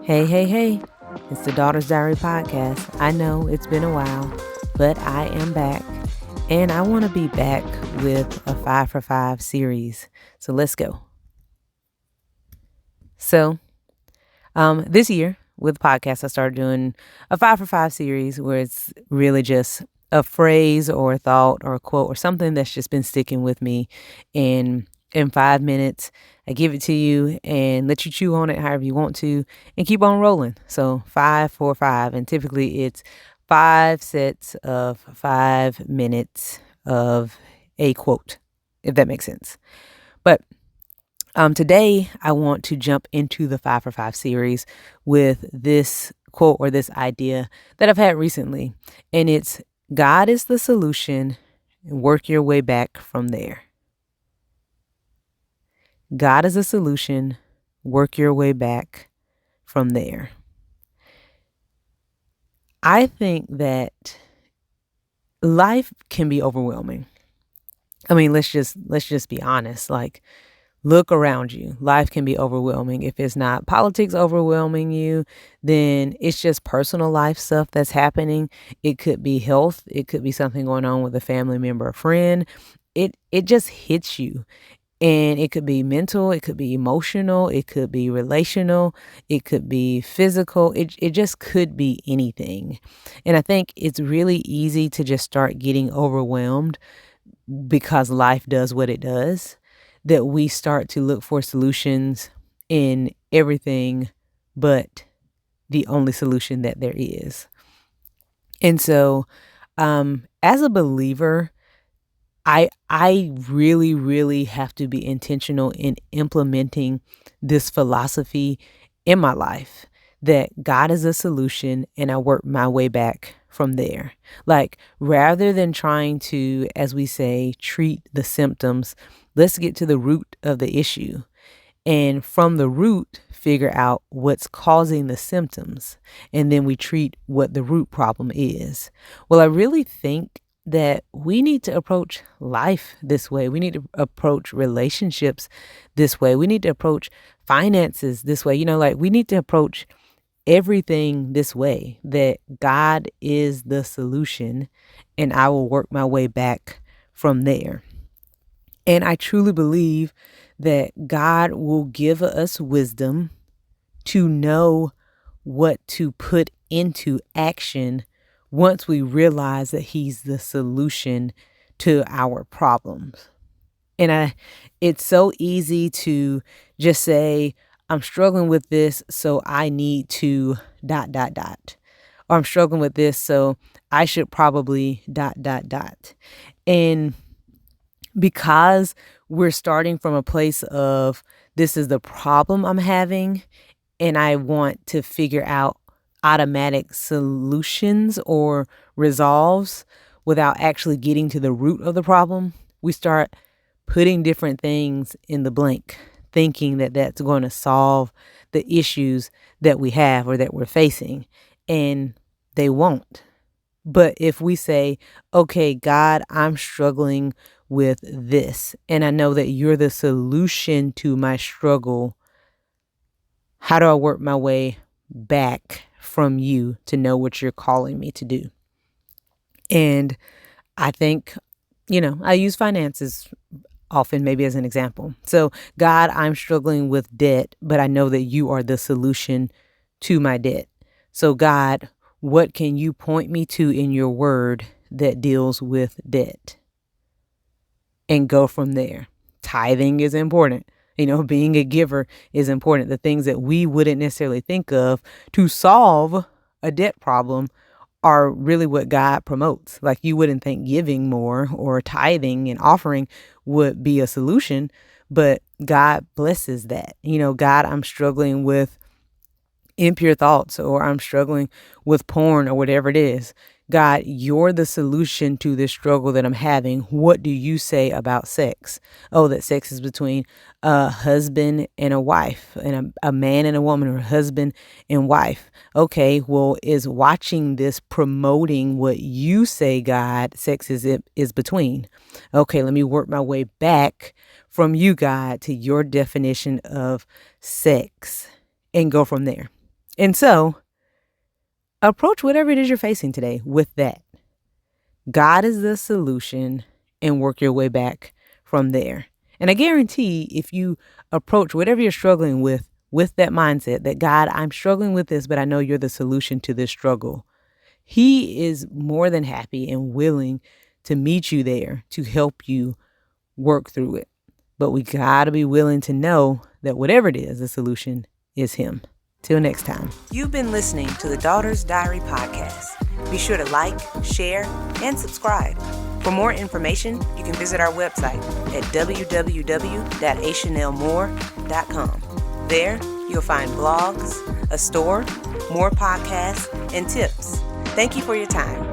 Hey, hey, hey. It's the Daughter's Diary podcast. I know it's been a while, but I am back. And I want to be back with a 5 for 5 series. So let's go. So, this year with the podcast, I started doing a 5 for 5 series where it's really just a phrase or a thought or a quote or something that's just been sticking with me. And in 5 minutes, I give it to you and let you chew on it however you want to and keep on rolling. So 5 for 5. And typically it's 5 sets of 5 minutes of a quote, if that makes sense. But today, I want to jump into the 5 for 5 series with this quote or this idea that I've had recently. And it's God is the solution, and work your way back from there. God is a solution, work your way back from there. I think that life can be overwhelming. I mean, let's just be honest. Like, look around you. Life can be overwhelming. If it's not politics overwhelming you, then it's just personal life stuff that's happening. It could be health. It could be something going on with a family member or friend. It just hits you. And it could be mental, it could be emotional, it could be relational, it could be physical. It just could be anything. And I think it's really easy to just start getting overwhelmed because life does what it does, that we start to look for solutions in everything but the only solution that there is. And so, as a believer, I really, really have to be intentional in implementing this philosophy in my life that God is a solution and I work my way back from there. Like, rather than trying to, as we say, treat the symptoms, let's get to the root of the issue. And from the root, figure out what's causing the symptoms. And then we treat what the root problem is. Well, I really think that we need to approach life this way. We need to approach relationships this way. We need to approach finances this way. Like, we need to approach everything this way, that God is the solution and I will work my way back from there. And I truly believe that God will give us wisdom to know what to put into action once we realize that He's the solution to our problems. And it's so easy to just say, I'm struggling with this, so I need to ... Or I'm struggling with this, so I should probably ... And because we're starting from a place of this is the problem I'm having, and I want to figure out automatic solutions or resolves without actually getting to the root of the problem, we start putting different things in the blank, thinking that that's going to solve the issues that we have or that we're facing, and they won't. But if we say, okay, God, I'm struggling with this, and I know that you're the solution to my struggle, how do I work my way back from you to know what you're calling me to do? And I think, I use finances often maybe as an example. So, God, I'm struggling with debt, but I know that you are the solution to my debt. So, God, what can you point me to in your word that deals with debt? And go from there. Tithing is important. Being a giver is important. The things that we wouldn't necessarily think of to solve a debt problem are really what God promotes. Like, you wouldn't think giving more or tithing and offering would be a solution, but God blesses that. God, I'm struggling with impure thoughts, or I'm struggling with porn, or whatever it is. God, you're the solution to this struggle that I'm having. What do you say about sex? Oh, that sex is between a husband and a wife, and a man and a woman, or a husband and wife. Okay, well, is watching this promoting what you say, God, sex is between? Okay, let me work my way back from you, God, to your definition of sex and go from there. And so approach whatever it is you're facing today with that. God is the solution, and work your way back from there. And I guarantee if you approach whatever you're struggling with that mindset that, God, I'm struggling with this, but I know you're the solution to this struggle, He is more than happy and willing to meet you there to help you work through it. But we got to be willing to know that whatever it is, the solution is Him. Till next time. You've been listening to the Daughter's Diary podcast. Be sure to like, share, and subscribe. For more information, you can visit our website at www.achanelmore.com. There, you'll find blogs, a store, more podcasts, and tips. Thank you for your time.